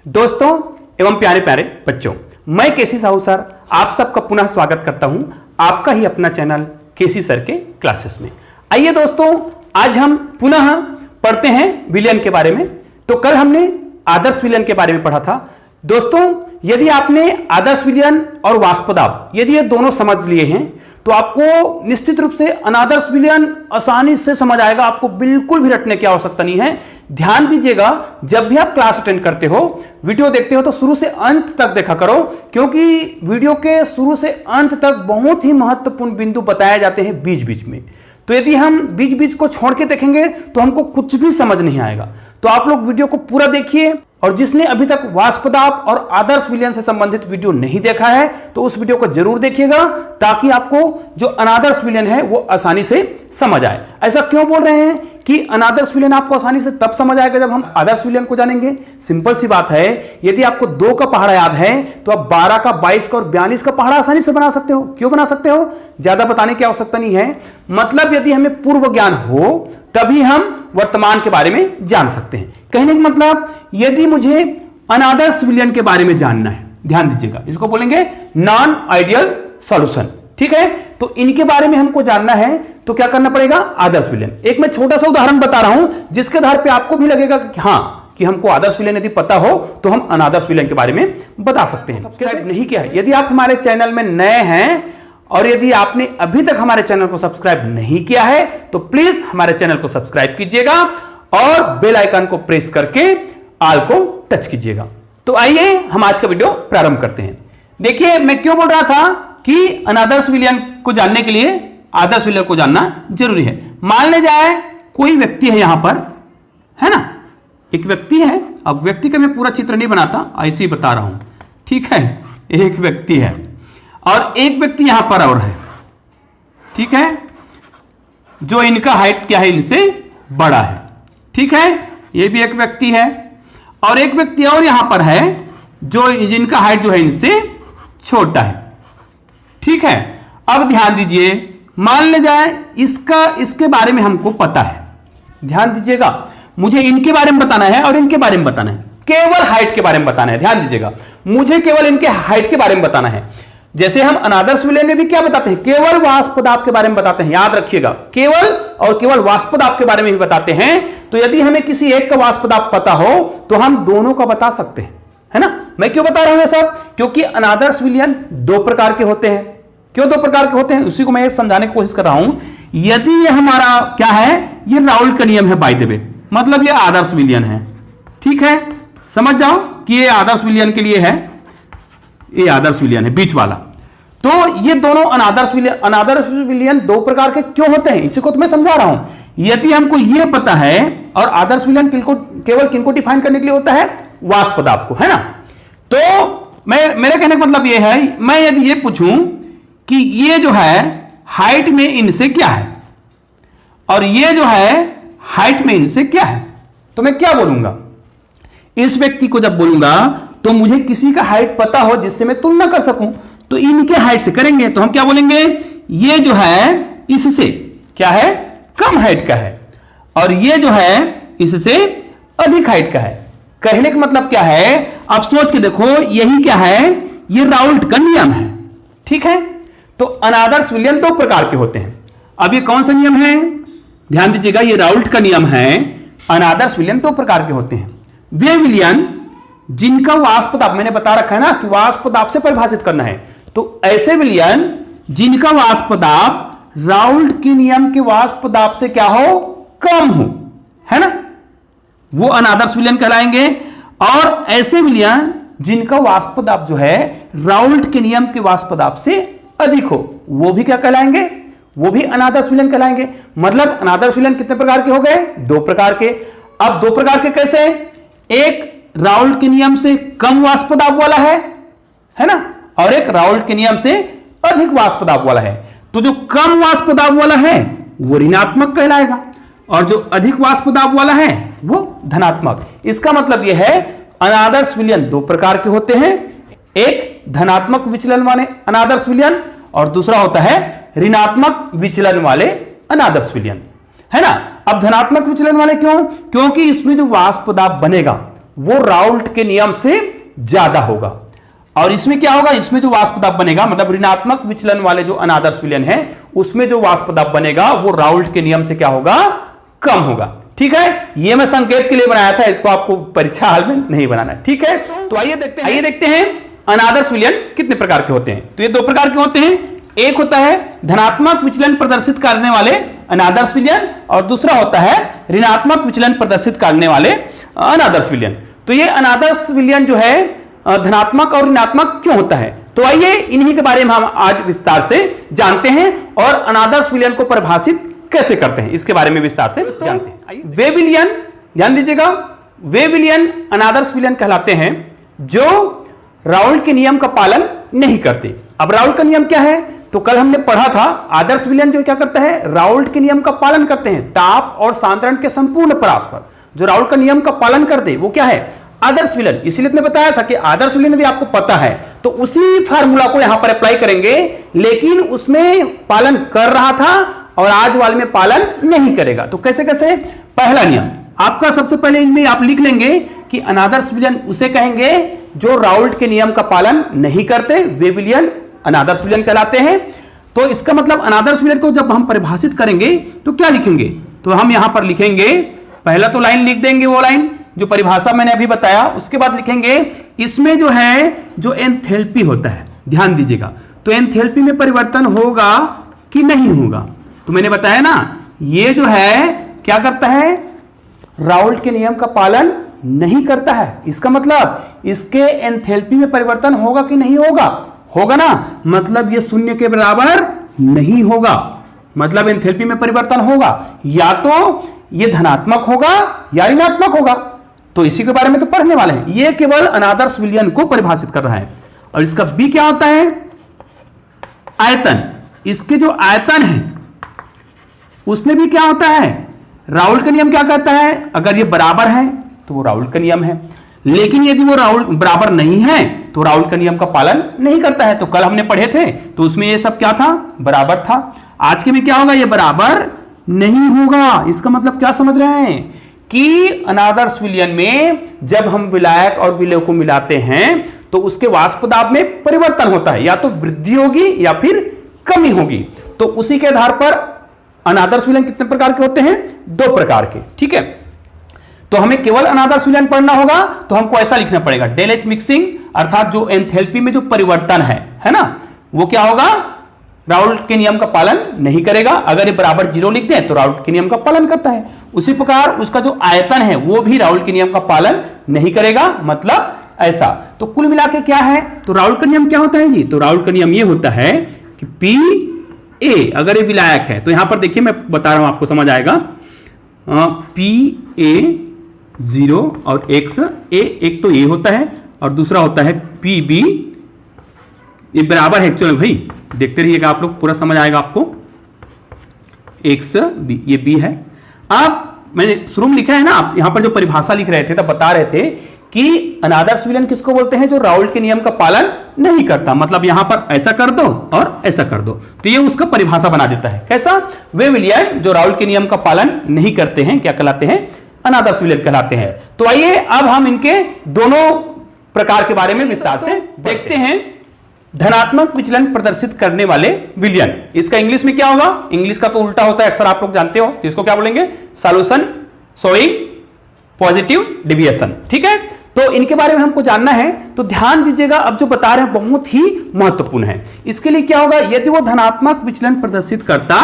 दोस्तों एवं प्यारे प्यारे बच्चों, मैं केसी साहू सर आप सबका पुनः स्वागत करता हूं आपका ही अपना चैनल केसी सर के क्लासेस में। आइए दोस्तों, आज हम पुनः पढ़ते हैं विलयन के बारे में। तो कल हमने आदर्श विलयन के बारे में पढ़ा था। दोस्तों, यदि आपने आदर्श विलयन और वाष्पदाब यदि ये दोनों समझ लिए हैं तो आपको निश्चित रूप से अनादर्श विलयन आसानी से समझ आएगा। आपको बिल्कुल भी रटने की आवश्यकता नहीं है। ध्यान दीजिएगा, जब भी आप क्लास अटेंड करते हो, वीडियो देखते हो तो शुरू से अंत तक देखा करो, क्योंकि वीडियो के शुरू से अंत तक बहुत ही महत्वपूर्ण बिंदु बताए जाते हैं बीच बीच में। तो यदि हम बीच बीच को छोड़ के देखेंगे तो हमको कुछ भी समझ नहीं आएगा। तो आप लोग वीडियो को पूरा देखिए, और जिसने अभी तक वाष्पदाब और आदर्श विलयन से संबंधित वीडियो नहीं देखा है तो उस वीडियो को जरूर देखिएगा, ताकि आपको जो अनादर्श विलयन है वो आसानी से समझ आए। ऐसा क्यों बोल रहे हैं कि अनादर्श विलयन आपको आसानी से तब समझ आएगा जब हम आदर्श विलयन को जानेंगे? सिंपल सी बात है, यदि आपको 2 का पहाड़ा याद है तो आप 12 का, 22 का और 42 का पहाड़ा आसानी से बना सकते हो। क्यों बना सकते हो? ज्यादा बताने की आवश्यकता नहीं है। मतलब यदि हमें पूर्व ज्ञान हो तभी हम वर्तमान के बारे में जान सकते हैं। कहने का मतलब, यदि मुझे अनादर्श विलयन के बारे में जानना है, ध्यान दीजिएगा, इसको बोलेंगे नॉन आइडियल सॉल्यूशन। ठीक है, तो इनके बारे में हमको जानना है तो क्या करना पड़ेगा? आदर्श विलयन। एक मैं छोटा सा उदाहरण बता रहा हूं जिसके आधार पे आपको भी लगेगा कि हाँ, कि हमको आदर्श विलयन यदि पता हो तो हम अनादर्श विलयन के बारे में बता सकते हैं। कैसे नहीं किया है? यदि आप हमारे चैनल में नए हैं और यदि आपने अभी तक हमारे चैनल को सब्सक्राइब नहीं किया है तो प्लीज हमारे चैनल को सब्सक्राइब कीजिएगा और बेल आइकन को प्रेस करके ऑल को टच कीजिएगा। तो आइए हम आज का वीडियो प्रारंभ करते हैं। देखिए, मैं क्यों बोल रहा था कि अनादर्श विलयन को जानने के लिए आदर्श विलयन को जानना जरूरी है। मान ले जाए कोई व्यक्ति है यहां पर, है ना, एक व्यक्ति है। अब व्यक्ति का मैं पूरा चित्र नहीं बनाता, ऐसे ही बता रहा हूं। ठीक है, एक व्यक्ति है और एक व्यक्ति यहां पर और है। ठीक है, जो इनका हाइट क्या है, इनसे बड़ा है। ठीक है, ये भी एक व्यक्ति है और एक व्यक्ति और यहां पर है जो जिनका हाइट जो है इनसे छोटा है। ठीक है, अब ध्यान दीजिए, मान ले जाए इसके बारे में हमको पता है। ध्यान दीजिएगा, मुझे इनके बारे में बताना है और इनके बारे में बताना है, केवल हाइट के बारे में बताना है। ध्यान दीजिएगा, मुझे केवल इनके हाइट के बारे में बताना है। जैसे हम अनादर्श विलयन में भी क्या बताते हैं? केवल वाष्पदाब के बारे में बताते हैं। याद रखिएगा, केवल और केवल वाष्पदाब के बारे में भी बताते हैं। तो यदि हमें किसी एक का वाष्पदाब पता हो तो हम दोनों का बता सकते हैं, है ना। मैं क्यों बता रहा हूं सब? क्योंकि अनादर्श विलयन 2 प्रकार के होते हैं। क्यों 2 प्रकार के होते हैं, उसी को मैं समझाने की कोशिश कर रहा हूं। यदि ये हमारा क्या है, ये राउल्ट का नियम है बाय द वे, मतलब ये आदर्श विलयन है। ठीक है, समझ जाओ कि ये आदर्श विलयन के लिए है, ये आदर्श विलयन है बीच वाला। तो ये दोनों अनादर्श विलयन 2 प्रकार के क्यों होते हैं, इसी को तो मैं समझा रहा हूं। यदि हमको ये पता है, और आदर्श विलयन केवल किनको डिफाइन करने के लिए होता है? वाष्पदाब को, है ना। तो मेरे कहने का मतलब ये है, मैं यदि ये पूछूं कि ये जो है हाइट में इनसे क्या है और ये जो है हाइट में इनसे क्या है, तो मैं क्या बोलूंगा? इस व्यक्ति को जब बोलूंगा तो मुझे किसी का हाइट पता हो जिससे मैं तुलना कर सकूं, तो इनके हाइट से करेंगे तो हम क्या बोलेंगे? ये जो है इससे क्या है, कम हाइट का है, और ये जो है इससे अधिक हाइट का है। कहने का मतलब क्या है? आप सोच के देखो, यही क्या है, ये राउल्ट का नियम है। ठीक है, तो अनादर्श विलयन 2 प्रकार के होते हैं। अब ये कौन सा नियम है? ध्यान दीजिएगा, ये राउल्ट का नियम है। अनादर्श विलयन 2 प्रकार के होते हैं। वे विलयन जिनका वाष्पदाब, मैंने बता रखा है ना कि वाष्पदाब से परिभाषित करना है, तो ऐसे विलयन जिनका वाष्पदाब राउल्ट के नियम के वाष्पदाब से क्या हो, कम हो, है ना, वो अनादर्श विलयन कहलाएंगे। और ऐसे विलयन जिनका वाष्पदाब जो है राउल्ट के नियम के वाष्पदाब से अधिक हो, वो भी क्या कहलाएंगे? वो भी अनादर्श विलयन कहलाएंगे। मतलब अनादर्श विलयन कितने प्रकार के हो गए? 2 प्रकार के। अब 2 प्रकार के कैसे? एक राउल्ट के नियम से कम वाष्पदाब वाला है ना, और एक राउल्ट के नियम से अधिक वाष्पदाब वाला है। तो जो कम वाष्पदाब वाला है वो ऋणात्मक कहलाएगा और जो अधिक वाष्पदाब वाला है वो धनात्मक। इसका मतलब यह है, अनादर्श विलयन 2 प्रकार के होते हैं। एक धनात्मक विचलन वाले अनादर्श विलयन और दूसरा होता है ऋणात्मक विचलन वाले अनादर्श विलयन, है ना। अब धनात्मक विचलन वाले क्यों? क्योंकि इसमें जो वाष्पदाब बनेगा वो राउल्ट के नियम से ज्यादा होगा। और इसमें क्या होगा, इसमें जो वाष्प दाब बनेगा, मतलब ऋणात्मक विचलन वाले जो अनादर्श विलयन है उसमें जो वाष्प दाब बनेगा वो राउल्ट के नियम से क्या होगा, कम होगा। ठीक है, ये मैं संकेत के लिए बनाया था, इसको आपको परीक्षा हाल में नहीं बनाना है। ठीक है, तो आइए देखते हैं अनादर्श विलयन कितने प्रकार के होते हैं। तो ये दो प्रकार के होते हैं, एक होता है धनात्मक विचलन प्रदर्शित करने वाले अनादर्श विलयन और दूसरा होता है ऋणात्मक विचलन प्रदर्शित करने वाले अनादर्श विलयन। तो ये अनादर्श विलयन जो है धनात्मक और ऋणात्मक क्यों होता है, तो आइए इन्हीं के बारे में हम आज विस्तार से जानते हैं और अनादर्श विलयन को परिभाषित कैसे करते हैं इसके बारे में विस्तार से जानते हैं। वे विलयन, ध्यान दीजिएगा, वे विलयन अनादर्श विलयन कहलाते हैं जो राउल्ट के नियम का पालन नहीं करते। अब राउल्ट का नियम क्या है, तो कल हमने पढ़ा था आदर्श विलयन जो क्या करता है, राउल्ट के नियम का पालन करते हैं। ताप और सांत्रण के संपूर्ण परास पर जो राउल्ट का नियम का पालन करते वो क्या है, आदर्श विलयन। इसलिए मैं बताया था कि आदर्श विलयन यदि आपको पता है तो उसी फार्मूला को यहां पर अप्लाई करेंगे, लेकिन उसमें पालन कर रहा था और आज वाले में पालन नहीं करेगा। तो कैसे कैसे, पहला नियम आपका सबसे पहले इनमें आप लिख लेंगे कि अनादर्श विलयन उसे कहेंगे जो राउल्ट के नियम का पालन नहीं करते, वे विलयन अनादर्श विलयन कहलाते हैं। तो इसका मतलब अनादर्श विलयन को जब हम परिभाषित करेंगे तो क्या लिखेंगे, तो हम यहां पर लिखेंगे, पहला तो लाइन लिख देंगे वो लाइन जो परिभाषा मैंने अभी बताया, उसके बाद लिखेंगे इसमें जो है जो एंथैल्पी होता है, ध्यान दीजिएगा, तो एंथैल्पी में परिवर्तन होगा कि नहीं होगा। तो मैंने बताया ना, ये जो है क्या करता है, राउल्ट के नियम का पालन नहीं करता है। इसका मतलब इसके एंथैल्पी में परिवर्तन होगा कि नहीं होगा, होगा ना, मतलब ये शून्य के बराबर नहीं होगा, मतलब एंथैल्पी में परिवर्तन होगा, या तो ये धनात्मक होगा या ऋणात्मक होगा। तो इसी के बारे में तो पढ़ने वाले हैं। ये केवल अनादर्श विलयन को परिभाषित कर रहा है। और इसका बी क्या होता है, आयतन। इसके जो आयतन है उसमें भी क्या होता है, राउल्ट का नियम क्या कहता है, अगर ये बराबर है तो वो राउल्ट का नियम है, लेकिन यदि वो राउल्ट बराबर नहीं है तो राउल्ट का नियम का पालन नहीं करता है। तो कल हमने पढ़े थे तो उसमें ये सब क्या था, बराबर था। आज के में क्या होगा, ये बराबर नहीं होगा। इसका मतलब क्या समझ रहे हैं कि अनादर्श विलयन में जब हम विलायक और विलय को मिलाते हैं तो उसके वाष्प दाब में परिवर्तन होता है, या तो वृद्धि होगी या फिर कमी होगी। तो उसी के आधार पर अनादर्श विलयन कितने प्रकार के होते हैं, दो प्रकार के। ठीक है, तो हमें केवल अनादर्श विलयन पढ़ना होगा तो हमको ऐसा लिखना पड़ेगा, डेल एच मिक्सिंग, अर्थात जो एंथैल्पी में जो परिवर्तन है ना, वो क्या होगा, राउल्ट के नियम का पालन नहीं करेगा। अगर ये बराबर 0 लिख दें तो राउल्ट के नियम का पालन करता है। उसी प्रकार उसका जो आयतन है वो भी राउल्ट के नियम का पालन नहीं करेगा, मतलब ऐसा। तो कुल मिला के क्या है, तो राउल्ट का नियम क्या होता है जी, तो राउल्ट का नियम ये होता है कि पी ए, अगर ये विलायक है तो यहां पर देखिए मैं बता रहा हूं आपको समझ आएगा, पी ए 0 और एक्स ए, एक तो ए होता है और दूसरा होता है पी बी, ये बराबर है एक्चुअली भाई, देखते रहिएगा आप लोग, पूरा समझ आएगा आपको। एक्स बी, ये बी है। अब मैंने शुरू में लिखा है ना, आप यहां पर जो परिभाषा लिख रहे थे तब बता रहे थे कि अनादर्श विलयन किसको बोलते हैं, जो राउल्ट के नियम का पालन नहीं करता, मतलब यहां पर ऐसा कर दो और ऐसा कर दो, तो ये उसका परिभाषा बना देता है। कैसा, वे विलयन जो राउल्ट के नियम का पालन नहीं करते हैं क्या कहलाते हैं, अनादर्श विलयन कहलाते हैं। तो आइए अब हम इनके दोनों प्रकार के बारे में विस्तार से देखते हैं। धनात्मक विचलन प्रदर्शित करने वाले विलयन, इसका इंग्लिश में क्या होगा, इंग्लिश का तो उल्टा होता है अक्सर आप लोग जानते हो, तो इसको क्या बोलेंगे, सॉल्यूशन शोइंग पॉजिटिव डिविएशन। ठीक है, तो इनके बारे में हमको जानना है, तो ध्यान दीजिएगा, अब जो बता रहे हैं बहुत ही महत्वपूर्ण है। इसके लिए क्या होगा, यदि वो धनात्मक विचलन प्रदर्शित करता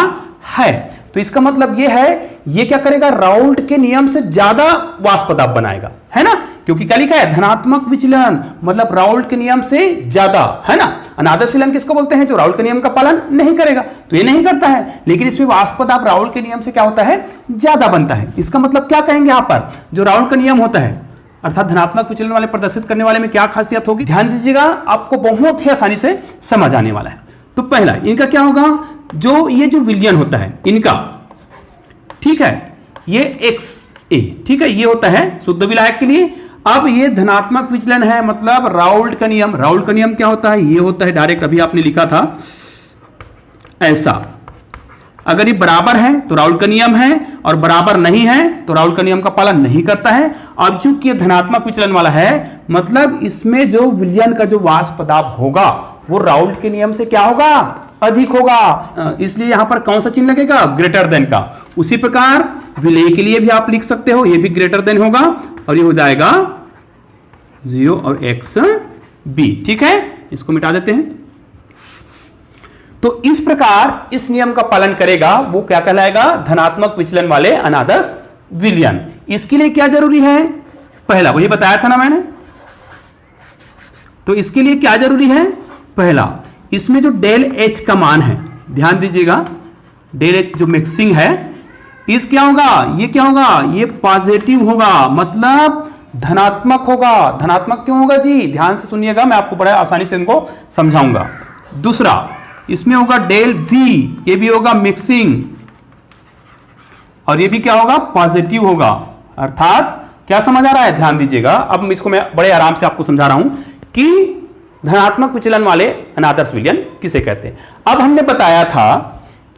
है तो इसका मतलब ये है, ये क्या करेगा, राउल्ट के नियम से ज्यादा वाष्प दाब बनाएगा, है ना, क्योंकि क्या लिखा है, धनात्मक विचलन, मतलब राउल्ट के नियम से ज्यादा, है ना। अनादर्श विलयन किसको बोलते हैं, जो राउल्ट के नियम का पालन नहीं करेगा, तो ये नहीं करता है, लेकिन इसमें वाष्प दाब राउल्ट के नियम से क्या होता है, ज्यादा बनता है। इसका मतलब क्या कहेंगे यहां पर, जो राउल्ट का नियम होता है अर्थात धनात्मक विचलन वाले प्रदर्शित करने वाले में क्या खासियत होगी, ध्यान दीजिएगा, आपको बहुत ही आसानी से समझ आने वाला है। तो पहला इनका क्या होगा, जो ये जो विलयन होता है इनका, ठीक है, ये एक्स ए, ठीक है, ये होता है शुद्ध विलायक के लिए। अब ये धनात्मक विचलन है, मतलब राउल्ट का नियम, राउल्ट का नियम क्या होता है, ये होता है डायरेक्ट, अभी आपने लिखा था ऐसा, अगर ये बराबर है तो राउल का नियम है, और बराबर नहीं है तो राउल का नियम का पालन नहीं करता है। अब चूंकि ये धनात्मक विचलन वाला है, मतलब इसमें जो विलयन का जो वाष्प दाब होगा वो राउल के नियम से क्या होगा, अधिक होगा, इसलिए यहां पर कौन सा चिन्ह लगेगा, ग्रेटर देन का। उसी प्रकार विलय के लिए भी आप लिख सकते हो, ये भी ग्रेटर देन होगा, और ये हो जाएगा 0 और x b। ठीक है, इसको मिटा देते हैं। तो इस प्रकार इस नियम का पालन करेगा वो क्या कहलाएगा, धनात्मक विचलन वाले अनादर्श विलयन। इसके लिए क्या जरूरी है, पहला वही बताया था ना मैंने, तो इसके लिए क्या जरूरी है, पहला इसमें जो डेल एच का मान है, ध्यान दीजिएगा, डेल एच जो मिक्सिंग है, इस क्या होगा, ये क्या होगा, ये पॉजिटिव होगा, मतलब धनात्मक होगा। धनात्मक क्यों होगा जी, ध्यान से सुनिएगा, मैं आपको बड़ा आसानी से इनको समझाऊंगा। दूसरा इसमें होगा डेल वी, ये भी होगा मिक्सिंग, और ये भी क्या होगा, पॉजिटिव होगा। अर्थात क्या समझ आ रहा है, ध्यान दीजिएगा, अब इसको मैं बड़े आराम से आपको समझा रहा हूं कि धनात्मक विचलन वाले अनादर्श विलयन किसे कहते हैं। अब हमने बताया था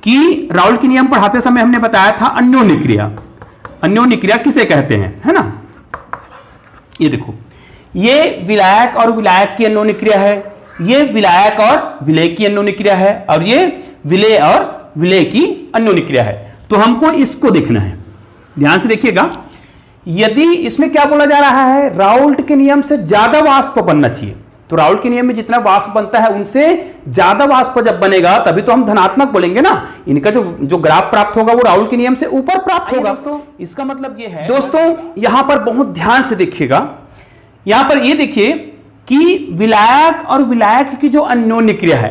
कि राउल के नियम पढ़ाते समय हमने बताया था अन्योन्य क्रिया, अन्योन्य क्रिया किसे कहते हैं, है ना। ये देखो, ये विलायक और विलायक की अन्योन्य क्रिया है, ये विलायक और विलय की अन्योन्य क्रिया है, और ये विलय और विलय की अन्योन्य क्रिया है। तो हमको इसको देखना है, ध्यान से देखिएगा। यदि इसमें क्या बोला जा रहा है, राउल्ट के नियम से ज्यादा वाष्प बनना चाहिए, तो राउल्ट के नियम में जितना वाष्प बनता है उनसे ज्यादा वाष्प जब बनेगा तभी तो हम धनात्मक बोलेंगे ना। इनका जो ग्राफ प्राप्त होगा वो राउल्ट के नियम से ऊपर प्राप्त होगा। दोस्तों इसका मतलब ये है, दोस्तों यहां पर बहुत ध्यान से देखिएगा, यहां पर ये देखिए कि विलायक और विलायक की जो अन्योन्य क्रिया है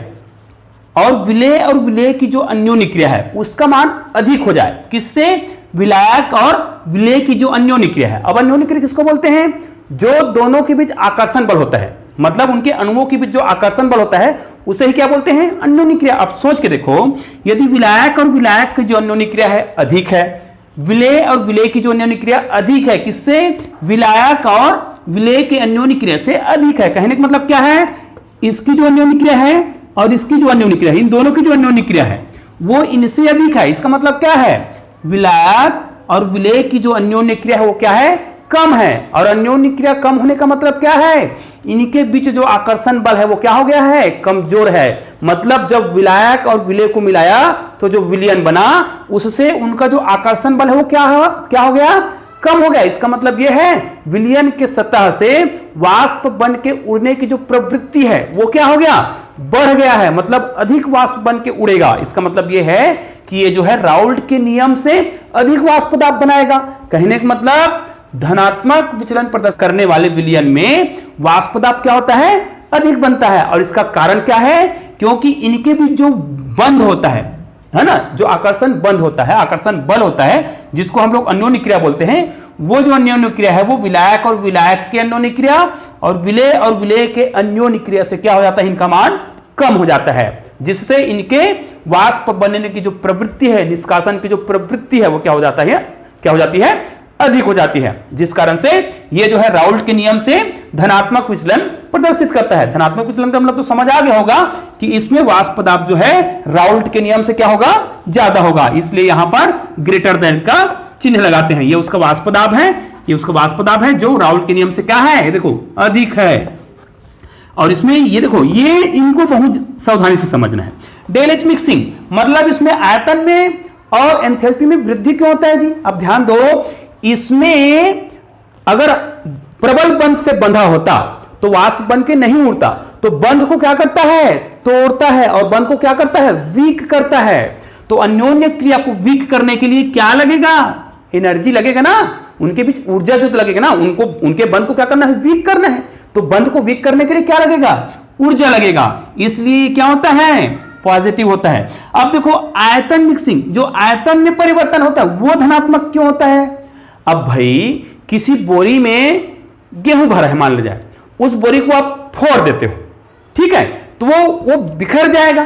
और विलय और विलय की जो अन्योन्य क्रिया है उसका मान अधिक हो जाए, किससे, विलायक और विलय की जो अन्योन्य क्रिया है। अब अन्योन्य क्रिया किसको बोलते हैं, जो दोनों के बीच आकर्षण बल होता है, मतलब उनके अणुओं के बीच जो आकर्षण बल होता है उसे ही क्या बोलते हैं, अन्योन्य क्रिया। अब सोच के देखो, यदि विलायक और विलायक की जो अन्योन्य क्रिया है अधिक है, विलय और विलय की जो अन्योन्य क्रिया अधिक है, किससे, विलायक और विलय के अन्योन्य क्रिया से अधिक है। कहने का मतलब क्या है, इसकी जो अन्योन्य क्रिया है और इसकी जो अन्योन्य क्रिया है, इन दोनों की जो अन्योन्य क्रिया है वो इनसे अधिक है। इसका मतलब क्या है, विलायक और विलय की जो अन्योन्य क्रिया है वो क्या है, कम है। और अन्योन्य क्रिया कम होने का मतलब क्या है, इनके बीच जो आकर्षण बल है वो क्या हो गया है, कमजोर है। मतलब जब विलायक और विलय को मिलाया तो जो विलयन बना उससे उनका जो आकर्षण बल है वो क्या हो गया, कम हो गया। इसका मतलब यह है विलयन के सतह से वाष्प बन के उड़ने की जो प्रवृत्ति है वो क्या हो गया, बढ़ गया है, मतलब अधिक वाष्प बन के उड़ेगा। इसका मतलब यह है कि ये जो है राउल्ट के नियम से अधिक वाष्प दाब बनाएगा। कहने का मतलब धनात्मक विचलन प्रदर्शित करने वाले विलयन में वाष्प दाब क्या होता है, अधिक बनता है। और इसका कारण क्या है, क्योंकि इनके बीच जो बंध होता है ना, जो आकर्षण बंध होता है, आकर्षण बल होता है, जिसको हम लोग अन्योन्य क्रिया बोलते हैं, वो जो अन्योन्य क्रिया है वो विलायक और विलायक की अन्योन्य क्रिया और विलय के अन्योन्य क्रिया से क्या हो जाता है, इनका मान कम हो जाता है, जिससे इनके वाष्प बनने की जो प्रवृत्ति है, निष्कासन की जो प्रवृत्ति है वो क्या हो जाती है, अधिक हो जाती है। जिस कारण से ये जो है राउल्ट के नियम से धनात्मक विचलन प्रदर्शित करता है। धनात्मक विचलन का मतलब तो समझ आ गया होगा कि इसमें वाष्प दाब जो है राउल्ट के नियम से क्या होगा, ज्यादा होगा, इसलिए यहां पर ग्रेटर देन का चिन्ह लगाते हैं। ये उसका वाष्प दाब है, ये उसका वाष्प दाब है जो राउल्ट के नियम से क्या है, देखो अधिक है। और इसमें ये देखो, ये इनको बहुत सावधानी से समझना है। डेल एच मिक्सिंग मतलब इसमें आयतन में और एंथैल्पी में वृद्धि क्यों होता है जी। अब ध्यान दो, इसमें अगर प्रबल बंध से बंधा होता तो वाष्प बन के नहीं उड़ता, तो बंध को क्या करता है, तोड़ता है, और बंध को क्या करता है, वीक करता है। तो अन्योन्य क्रिया को वीक करने के लिए क्या लगेगा, एनर्जी लगेगा ना, उनके बीच ऊर्जा जो लगेगा ना, उनके बंध को क्या करना है, वीक करना है। तो बंध को वीक करने के लिए क्या लगेगा, ऊर्जा लगेगा, इसलिए क्या होता है, पॉजिटिव होता है। अब देखो आयतन मिक्सिंग, जो आयतन में परिवर्तन होता है वो धनात्मक क्यों होता है। अब भाई किसी बोरी में गेहूं भरा है, मान लीजिए, उस बोरी को आप फोड़ देते हो, ठीक है, तो वो बिखर जाएगा,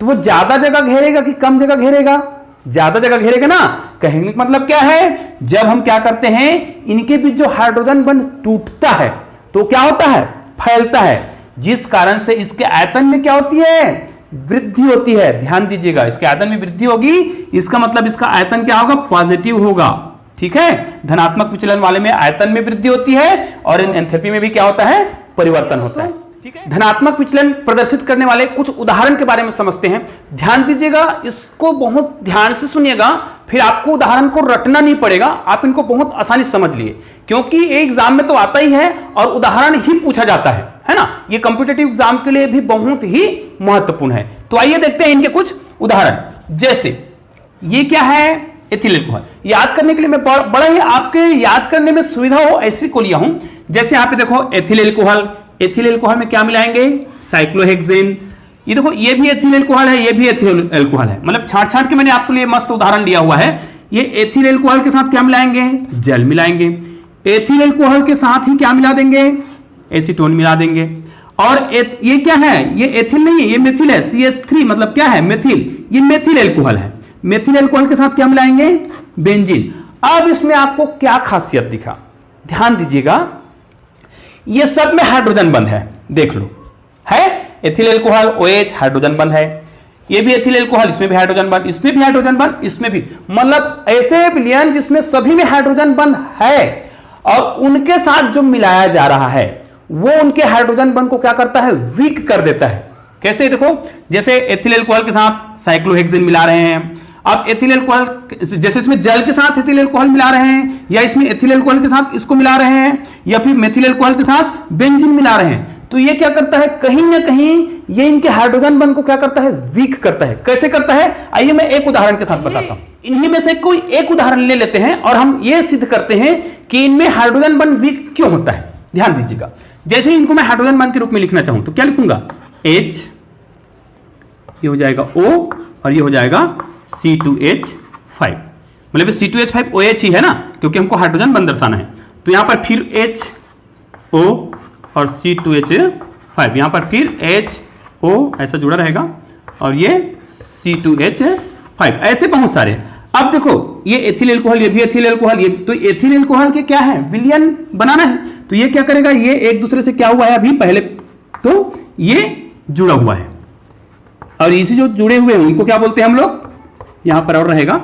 तो वो ज्यादा जगह घेरेगा कि कम जगह घेरेगा, ज्यादा जगह घेरेगा ना। कहने का मतलब क्या है, जब हम क्या करते हैं, इनके बीच जो हाइड्रोजन बंध टूटता है तो क्या होता है, फैलता है, जिस कारण से इसके आयतन में क्या होती है, वृद्धि होती है। ध्यान दीजिएगा, इसके आयतन में वृद्धि होगी, इसका मतलब इसका आयतन क्या होगा, पॉजिटिव होगा। ठीक है, धनात्मक विचलन वाले में आयतन में वृद्धि होती है और एंथैल्पी में भी क्या होता है, परिवर्तन होता है। ठीक है, धनात्मक विचलन प्रदर्शित करने वाले कुछ उदाहरण के बारे में समझते हैं। ध्यान दीजिएगा, इसको बहुत ध्यान से सुनिएगा, फिर आपको उदाहरण को रटना नहीं पड़ेगा, आप इनको बहुत आसानी से समझ लिए, क्योंकि एग्जाम में तो आता ही है और उदाहरण ही पूछा जाता है ना। ये कॉम्पिटिटिव एग्जाम के लिए भी बहुत ही महत्वपूर्ण है। तो आइए देखते हैं इनके कुछ उदाहरण। जैसे ये क्या है, एथिल अल्कोहल। याद करने के लिए मैं बड़ा ही आपके याद करने में सुविधा हो ऐसी को लिया हूं। जैसे यहां पे देखो एथिल अल्कोहल, एथिल अल्कोहल में क्या मिलाएंगे, साइक्लोहेक्सेन। ये देखो, ये भी एथिल अल्कोहल है, ये भी एथिल अल्कोहल है, मतलब छांट छांट के मैंने आपके लिए मस्त उदाहरण दिया हुआ है। ये एथिल अल्कोहल के साथ क्या मिलाएंगे, जल मिलाएंगे। एथिल अल्कोहल के साथ ही क्या मिला देंगे, एसीटोन मिला देंगे। और ये क्या है, ये एथिल नहीं है, ये मेथिल है, CH3 मतलब क्या है, मेथिल। ये मेथिल अल्कोहल है, मेथिल अल्कोहल के साथ क्या मिलाएंगे, बेंजीन। अब इसमें आपको क्या खासियत दिखा, ध्यान दीजिएगा, ये सब में हाइड्रोजन बंद है, देख लो, है एथिल अल्कोहल OH हाइड्रोजन बंद है, ये भी एथिल अल्कोहल, इसमें भी हाइड्रोजन बंद, इसमें भी हाइड्रोजन बंद, इसमें भी, मतलब ऐसे विलयन जिसमें सभी में हाइड्रोजन बंद है और उनके साथ जो मिलाया जा रहा है वो उनके हाइड्रोजन बंद को क्या करता है, वीक कर देता है। कैसे, देखो, जैसे एथिल अल्कोहल के साथ साइक्लोहेक्सेन मिला रहे हैं, अब एथिल अल्कोहल, जैसे इसमें जल के साथ एथिल अल्कोहल मिला रहे हैं, या इसमें एथिल अल्कोहल के साथ इसको मिला रहे हैं, या फिर मेथिल अल्कोहल के साथ बेंजीन मिला रहे हैं, तो ये क्या करता है, कहीं ना कहीं ये इनके हाइड्रोजन बंध को क्या करता है, वीक करता है। कैसे करता है, आइए मैं एक उदाहरण के साथ बताता हूं। इन्हीं में से कोई एक उदाहरण ले लेते हैं और हम ये सिद्ध करते हैं कि इनमें हाइड्रोजन बंध वीक क्यों होता है। ध्यान दीजिएगा, जैसे इनको मैं हाइड्रोजन बंध के रूप में लिखना चाहूं तो क्या लिखूंगा, H, ये हो जाएगा O और ये हो जाएगा C2H5, मतलब C2H5 OH ही है ना, क्योंकि हमको हाइड्रोजन बंध दर्शाना है। तो यहां पर फिर HO और C2H5, यहां पर फिर HO ऐसा जुड़ा रहेगा और ये C2H5, ऐसे बहुत सारे। अब देखो, ये एथिल अल्कोहल, ये भी एथिल अल्कोहल, ये तो एथिल अल्कोहल के क्या है, विलयन बनाना है, तो ये क्या करेगा, ये एक दूसरे से क्या हुआ है अभी पहले, तो ये जुड़ा हुआ है और इसी जो जुड़े हुए हैं उनको क्या बोलते हैं हम लोग, यहां पर और रहेगा।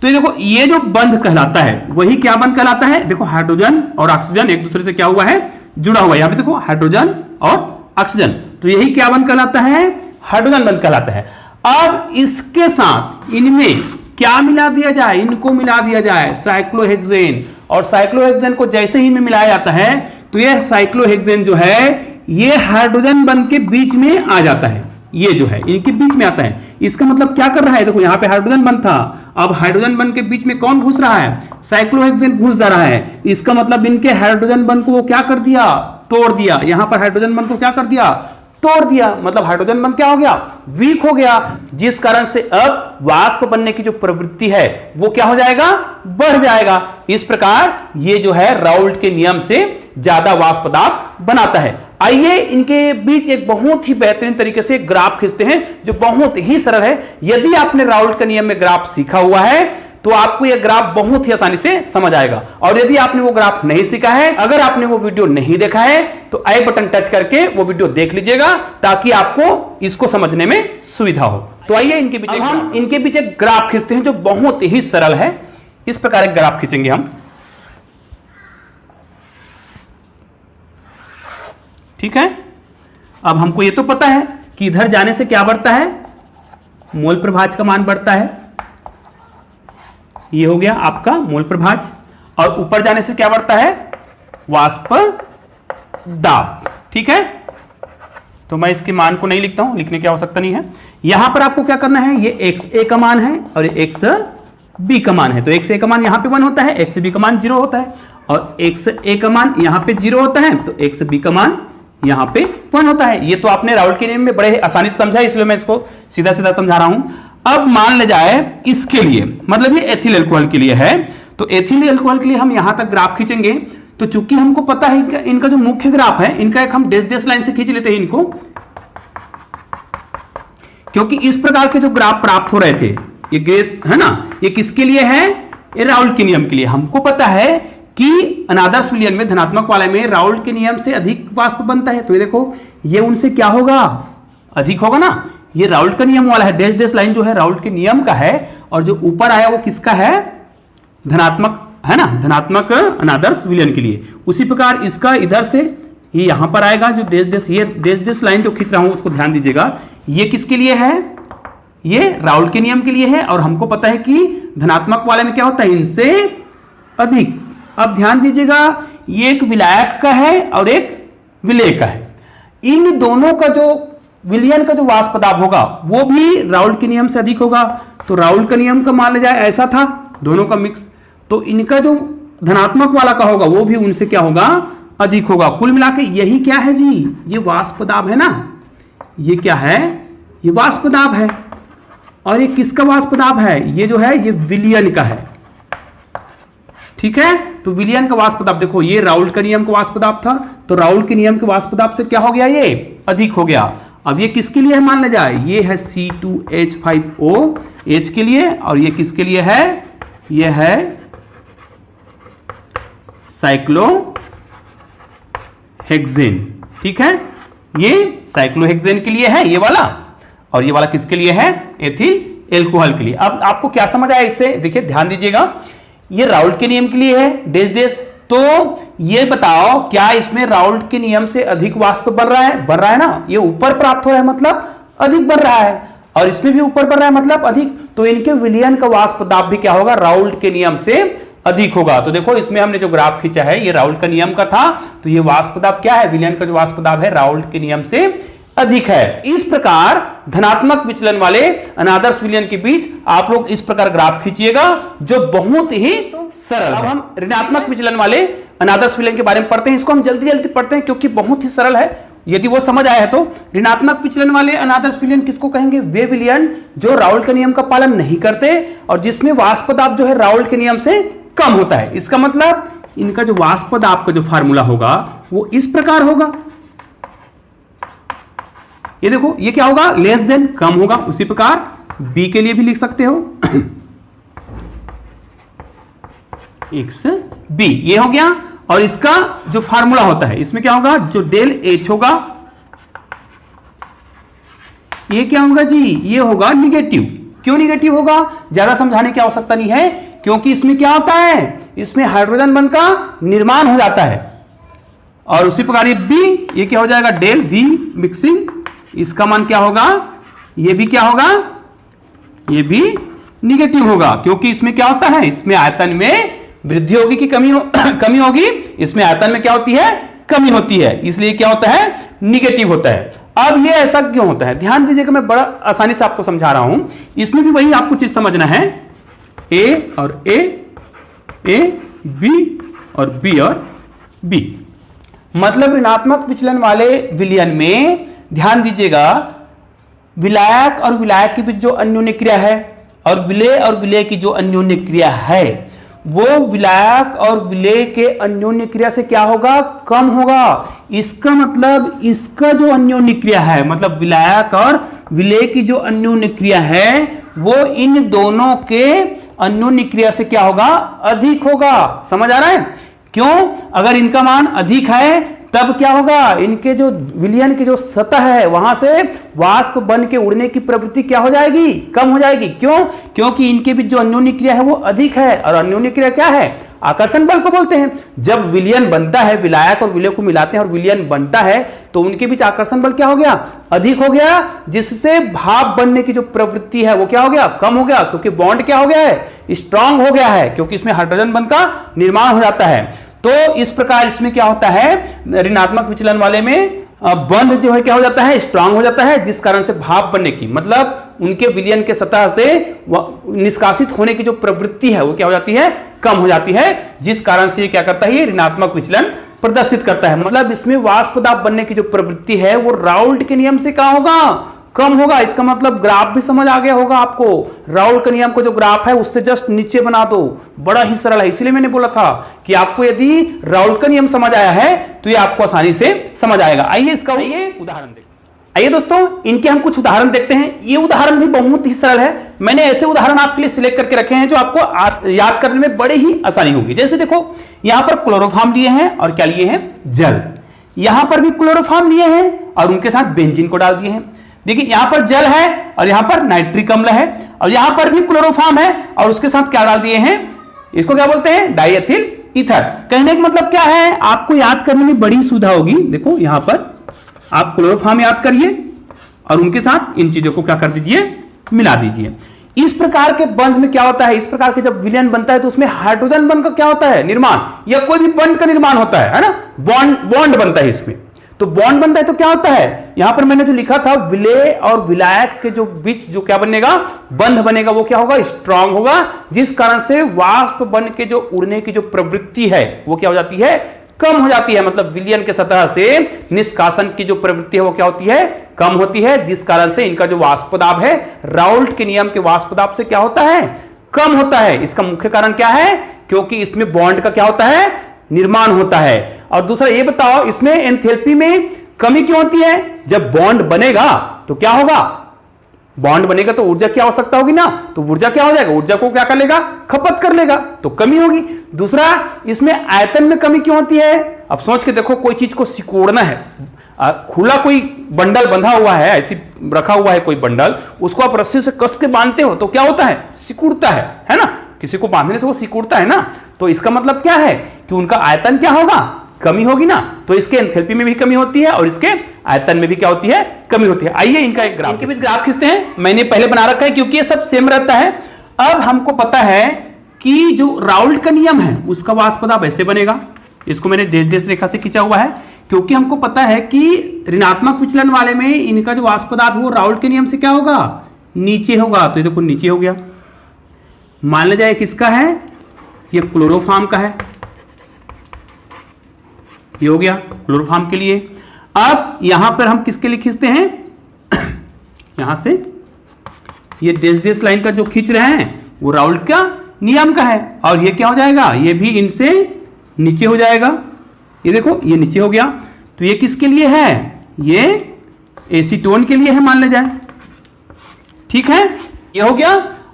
तो ये देखो, ये जो बंध कहलाता है वही क्या बंध कहलाता है, देखो हाइड्रोजन और ऑक्सीजन एक दूसरे से क्या हुआ है, जुड़ा हुआ है। यहां पे देखो हाइड्रोजन और ऑक्सीजन, तो यही क्या बंध कहलाता है, हाइड्रोजन बंध कहलाता है। अब इसके साथ इनमें क्या मिला दिया जाए, इनको मिला दिया जाए साइक्लोहेक्सेन, और साइक्लोहेक्सेन को जैसे ही में मिलाया जाता है तो ये साइक्लोहेक्सेन जो है ये हाइड्रोजन बंध के बीच में आ जाता है, ये जो है इनके बीच में आता है। इसका मतलब क्या कर रहा है, देखो यहां पे हाइड्रोजन बंध था, अब हाइड्रोजन बंध के बीच में कौन घुस रहा है, साइक्लोहेक्सेन घुस जा रहा है। इसका मतलब इनके हाइड्रोजन बंध को वो क्या कर दिया, तोड़ दिया। यहां पर हाइड्रोजन बंध को क्या कर दिया, तोड़ दिया, मतलब हाइड्रोजन बंध क्या हो गया, वीक हो गया, जिस कारण से अब वाष्प बनने की जो प्रवृत्ति है वो क्या हो जाएगा, बढ़ जाएगा। इस प्रकार ये जो है राउल्ट के नियम से ज्यादा वाष्प पदार्थ बनाता है। आइए इनके बीच एक बहुत ही बेहतरीन तरीके से ग्राफ खींचते हैं जो बहुत ही सरल है। यदि आपने राउल्ट के नियम में ग्राफ सीखा हुआ है तो आपको यह ग्राफ बहुत ही आसानी से समझ आएगा, और यदि आपने वो ग्राफ नहीं सीखा है, अगर आपने वो वीडियो नहीं देखा है तो आई बटन टच करके वो वीडियो देख लीजिएगा ताकि आपको इसको समझने में सुविधा हो। तो आइए इनके बीच हम इनके बीच एक ग्राफ खींचते हैं जो बहुत ही सरल है। इस प्रकार एक ग्राफ खींचेंगे हम, ठीक है। अब हमको ये तो पता है कि इधर जाने से क्या बढ़ता है, मोल प्रभाज का मान बढ़ता है, ये हो गया आपका मोल प्रभाज, और ऊपर जाने से क्या बढ़ता है, वाष्प दाब, ठीक है। तो मैं इसके मान को नहीं लिखता हूं, लिखने की आवश्यकता नहीं है। यहां पर आपको क्या करना है, ये XA का मान है और XB का मान है, तो XA का मान यहां पे 1 होता है, XB का मान 0 होता है, और XA का मान यहां पे 0 होता है तो XB का मान यहां पे 1 होता है। ये तो आपने राउल्ट के नियम में बड़े आसानी से समझा, इसलिए मैं इसको सीधा सीधा समझा रहा हूं। अब मान ले जाए इसके लिए, मतलब ये एथिल अल्कोहल के लिए है, तो एथिल अल्कोहल के लिए हम यहां तक ग्राफ खींचेंगे। तो चूंकि हमको पता है इनका जो मुख्य ग्राफ है, इनका एक हम डैश डैश लाइन से खींच लेते हैं इनको, क्योंकि इस प्रकार के जो ग्राफ प्राप्त हो रहे थे, ये ग्रेड है ना, ये किसके लिए है, ये राउल्ट के नियम के लिए। हमको पता है कि अनादर्श विलयन में, धनात्मक वाले में राउल्ट के नियम से अधिक वाष्प बनता है, तो ये देखो ये उनसे क्या होगा, अधिक होगा ना, ये राउल्ट का नियम वाला है, डैश डैश लाइन जो है राउल्ट के नियम का है, और जो ऊपर आया वो किसका है, धनात्मक है ना, धनात्मक अनादर्श विलयन के लिए। उसी प्रकार इसका इधर से ये यहां पर आएगा, जो डैश डैश, ये डैश डैश लाइन जो खींच रहा हूं उसको ध्यान दीजिएगा, ये किसके लिए है, ये राउल्ट के नियम के लिए है, और हमको पता है कि धनात्मक वाले में क्या होता है, इनसे अधिक। अब ध्यान दीजिएगा, ये एक विलायक का है और एक विलेय का है। इन दोनों का जो विलयन का जो वाष्प दाब होगा वो भी राउल्ट के नियम से अधिक होगा। तो राउल्ट का नियम का मान लिया जाए ऐसा था, दोनों का मिक्स, तो इनका जो धनात्मक वाला का होगा वो भी उनसे क्या होगा, अधिक होगा। कुल मिला के यही क्या है जी, ये वाष्प दाब है ना, ये क्या है, ये वाष्प दाब है। और ये किसका वाष्प दाब है, ये जो है ये विलयन का है, ठीक है। तो विलयन का वाष्प दाब देखो, ये राउल्ट का नियम का वाष्प दाब था, तो राउल्ट के नियम के वाष्प दाब से क्या हो गया, ये अधिक हो गया। अब ये किसके लिए है मान लिया जाए, ये है C2H5OH के लिए, और ये किसके लिए है, ये है साइक्लोहेक्सेन, ठीक है। ये साइक्लोहेक्सेन के लिए है ये वाला, और ये वाला किसके लिए है, एथिल एल्कोहल के लिए। अब आपको क्या समझ आया इससे, देखिए ध्यान दीजिएगा, ये राउल्ट के नियम के लिए है डैश डैश, तो ये बताओ क्या इसमें राउल्ट के नियम से अधिक वाष्प बन रहा है, बन रहा है ना, ये ऊपर प्राप्त हो रहा है मतलब अधिक बन रहा है, और इसमें भी ऊपर बन रहा है मतलब अधिक, तो इनके विलयन का वाष्प दाब भी क्या होगा, राउल्ट के नियम से अधिक होगा। तो देखो इसमें हमने जो ग्राफ खींचा है ये राउल्ट का नियम का था, तो ये वाष्प दाब क्या है, विलयन का जो वाष्प दाब है राउल्ट के नियम से अधिक है। इस प्रकार धनात्मक विचलन वाले अनादर्श विलयन के बीच आप लोग इस प्रकार ग्राफ खींचिएगा जो बहुत ही सरल। अब हम ऋणात्मक विचलन वाले अनादर्श विलयन के बारे में पढ़ते हैं, इसको हम जल्दी जल्दी पढ़ते हैं क्योंकि बहुत ही सरल है, यदि वो समझ आया है तो। ऋणात्मक विचलन वाले अनादर्श विलयन किसको कहेंगे, वे विलयन जो राउल्ट के नियम का पालन नहीं करते और जिसमें वाष्प दाब जो है राउल्ट के नियम से कम होता है। इसका मतलब इनका जो वाष्प दाब का जो फार्मूला होगा वो इस प्रकार होगा, ये देखो ये क्या होगा, लेस देन, कम होगा। उसी प्रकार बी के लिए भी लिख सकते हो एक्स बी, ये हो गया। और इसका जो फार्मूला होता है इसमें क्या होगा, जो डेल एच होगा ये क्या होगा जी, ये होगा निगेटिव। क्यों निगेटिव होगा, ज्यादा समझाने की आवश्यकता नहीं है, क्योंकि इसमें क्या होता है, इसमें हाइड्रोजन बंध का निर्माण हो जाता है। और उसी प्रकार ये बी, ये क्या हो जाएगा, डेल वी मिक्सिंग, इसका मान क्या होगा, ये भी क्या होगा, ये भी निगेटिव होगा, क्योंकि इसमें क्या होता है, इसमें आयतन में वृद्धि होगी कि कमी होगी, इसमें आयतन में क्या होती है, कमी होती है, इसलिए क्या होता है, निगेटिव होता है। अब ये ऐसा क्यों होता है, ध्यान दीजिएगा, मैं बड़ा आसानी से आपको समझा रहा हूं, इसमें भी वही आपको चीज समझना है, ए और ए बी और बी और बी। मतलब ऋणात्मक विचलन वाले विलयन में ध्यान दीजिएगा, विलायक और विलायक के बीच जो अन्योन्य क्रिया है और विलेय की जो अन्योन्य क्रिया है वो विलायक और विलेय के अन्योन्य क्रिया से क्या होगा, कम होगा। इसका मतलब इसका जो अन्योन्य क्रिया है, मतलब विलायक और विलेय की जो अन्योन्य क्रिया है वो इन दोनों के अन्योन्य क्रिया से क्या होगा, अधिक होगा। समझ आ रहा है, क्यों, अगर इनका मान अधिक है तब क्या होगा, इनके जो विलयन की जो सतह है वहां से वाष्प बन के उड़ने की प्रवृत्ति क्या हो जाएगी, कम हो जाएगी। क्यों, क्योंकि इनके बीच जो अन्योन्य क्रिया है वो अधिक है, और अन्योन्य क्रिया क्या है, आकर्षण बल को बोलते हैं। जब विलयन बनता है, विलायक और विलेय को मिलाते हैं और विलयन बनता है तो उनके बीच आकर्षण बल क्या हो गया, अधिक हो गया, जिससे भाप बनने की जो प्रवृत्ति है वो क्या हो गया, कम हो गया, क्योंकि बॉन्ड क्या हो गया है, स्ट्रांग हो गया है, क्योंकि इसमें हाइड्रोजन बंध का निर्माण हो जाता है। तो इस प्रकार इसमें क्या होता है, ऋणात्मक विचलन वाले में बंध जो है क्या हो जाता है, स्ट्रांग हो जाता है, जिस कारण से भाप बनने की, मतलब उनके विलयन के सतह से निष्कासित होने की जो प्रवृत्ति है वो क्या हो जाती है, कम हो जाती है, जिस कारण से ये क्या करता है, ये ऋणात्मक विचलन प्रदर्शित करता है। मतलब इसमें वाष्प दाब बनने की जो प्रवृत्ति है वो राउल्ट के नियम से क्या होगा, कम होगा। इसका मतलब ग्राफ भी समझ आ गया होगा आपको, राउल्ट के नियम को जो ग्राफ है उससे जस्ट नीचे बना दो, बड़ा ही सरल है। इसलिए मैंने बोला था कि आपको यदि राउल्ट का नियम समझ आया है तो ये आपको आसानी से समझ आएगा। आइए इसका उदाहरण देखते हैं। आइए दोस्तों, इनके हम कुछ उदाहरण देखते हैं। ये उदाहरण भी बहुत ही सरल है, मैंने ऐसे उदाहरण आपके लिए सिलेक्ट करके रखे हैं जो आपको याद करने में बड़े ही आसानी होगी। जैसे देखो, यहां पर क्लोरोफॉर्म लिए हैं और क्या लिए हैं, जल। यहां पर भी क्लोरोफॉर्म लिए हैं और उनके साथ बेंजीन को डाल दिए हैं। देखिए यहां पर जल है और यहां पर नाइट्रिक अम्ल है और यहां पर भी क्लोरोफॉर्म है और उसके साथ क्या डाल दिए हैं, इसको क्या बोलते हैं, डाइएथिल ईथर। कहने का मतलब क्या है, आपको याद करने में बड़ी सुविधा होगी। देखो यहां पर आप क्लोरोफॉर्म याद करिए और उनके साथ इन चीजों को क्या कर दीजिए, मिला दीजिए। इस प्रकार के बंध में क्या होता है, इस प्रकार के जब विलयन बनता है तो उसमें हाइड्रोजन बंध का क्या होता है, निर्माण, या कोई भी बंध का निर्माण होता है ना, बॉन्ड बनता है इसमें। तो बॉन्ड बनता है तो क्या होता है, यहां पर मैंने जो लिखा था विलेय और विलायक के जो बीच जो क्या बनेगा, बंध बनेगा, वो क्या होगा, स्ट्रांग होगा, जिस कारण से वाष्प बन के जो उड़ने की जो प्रवृत्ति है वो क्या हो जाती है, कम हो जाती है। मतलब विलयन के सतह से निष्कासन की जो प्रवृत्ति है वो क्या होती है, कम होती है, जिस कारण से इनका जो वाष्प दाब है राउल्ट के नियम के वाष्प दाब से क्या होता है, कम होता है। इसका मुख्य कारण क्या है, क्योंकि इसमें बॉन्ड का क्या होता है, निर्माण होता है। और दूसरा ये बताओ, इसमें एंथैल्पी में कमी क्यों होती है, जब बॉन्ड बनेगा तो क्या होगा, बॉन्ड बनेगा तो ऊर्जा की आवश्यकता होगी ना, तो ऊर्जा क्या हो जाएगा, ऊर्जा को क्या कर लेगा, खपत कर लेगा, तो कमी होगी। दूसरा, इसमें आयतन में कमी क्यों होती है, अब सोच के देखो, कोई चीज को सिकोड़ना है, खुला कोई बंडल बंधा हुआ है, ऐसी रखा हुआ है कोई बंडल, उसको आप रस्सी से कस के बांधते हो तो क्या होता है, सिकुड़ता है ना, किसी को बांधने से वो सिकुड़ता है ना। तो इसका मतलब क्या है कि उनका आयतन क्या होगा, कमी होगी ना, तो इसके एंथैल्पी में भी कमी होती है और इसके आयतन में भी क्या होती है, कमी होती है। आइए इनका एक ग्राफ, इनके बीच ग्राफ खींचते हैं, मैंने पहले बना रखा है क्योंकि ये सब सेम रहता है। अब हमको पता है कि जो राउल्ट का नियम है उसका वाष्प दाब ऐसे बनेगा, इसको मैंने डेश डेश रेखा से खींचा हुआ है, क्योंकि हमको पता है कि ऋणात्मक विचलन वाले में इनका जो वाष्प दाब है वो राउल्ट के नियम से क्या होगा, नीचे होगा। तो ये देखो नीचे हो गया। मान लिया जाए किसका है, ये क्लोरोफॉर्म का है, ये हो गया क्लोरोफॉर्म के लिए। अब यहां पर हम किसके लिए खींचते हैं, यहां से ये डेश लाइन का जो खींच रहे हैं वो राउल्ट का नियम का है, और ये क्या हो जाएगा, ये भी इनसे नीचे हो जाएगा। ये देखो ये नीचे हो गया, तो ये किसके लिए है, ये एसीटोन के लिए है मान ले जाए, ठीक है, ये हो गया।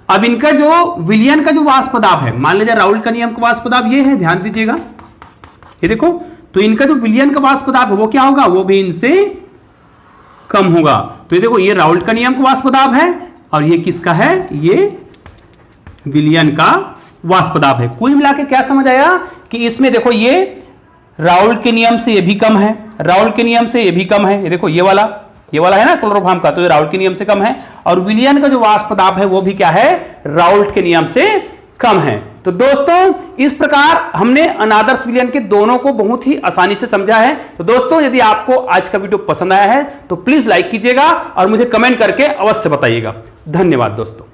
अब इनका जो विलयन का जो वाष्प दाब है, मान लीजिए राउल्ट का नियम का वाष्प दाब ये है, ध्यान दीजिएगा, ये देखो, तो इनका जो विलयन का वाष्प दाब है वो क्या होगा, वो भी इनसे कम होगा। तो ये देखो, ये राउल्ट का नियम का वाष्प दाब है और ये किसका है, ये विलयन का वाष्प दाब है। कुल मिला के क्या समझ आया कि इसमें देखो ये राउल्ट के नियम से ये भी कम है, राउल्ट के नियम से ये भी कम है, ये देखो ये वाला है ना क्लोरोफॉर्म का, तो ये राउल्ट के नियम से कम है, और विलयन का जो वाष्प दाब है वो भी क्या है, राउल्ट के नियम से कम है। तो दोस्तों इस प्रकार हमने अनादर्श विलयन के दोनों को बहुत ही आसानी से समझा है। तो दोस्तों यदि आपको आज का वीडियो पसंद आया है तो प्लीज लाइक कीजिएगा और मुझे कमेंट करके अवश्य बताइएगा। धन्यवाद दोस्तों।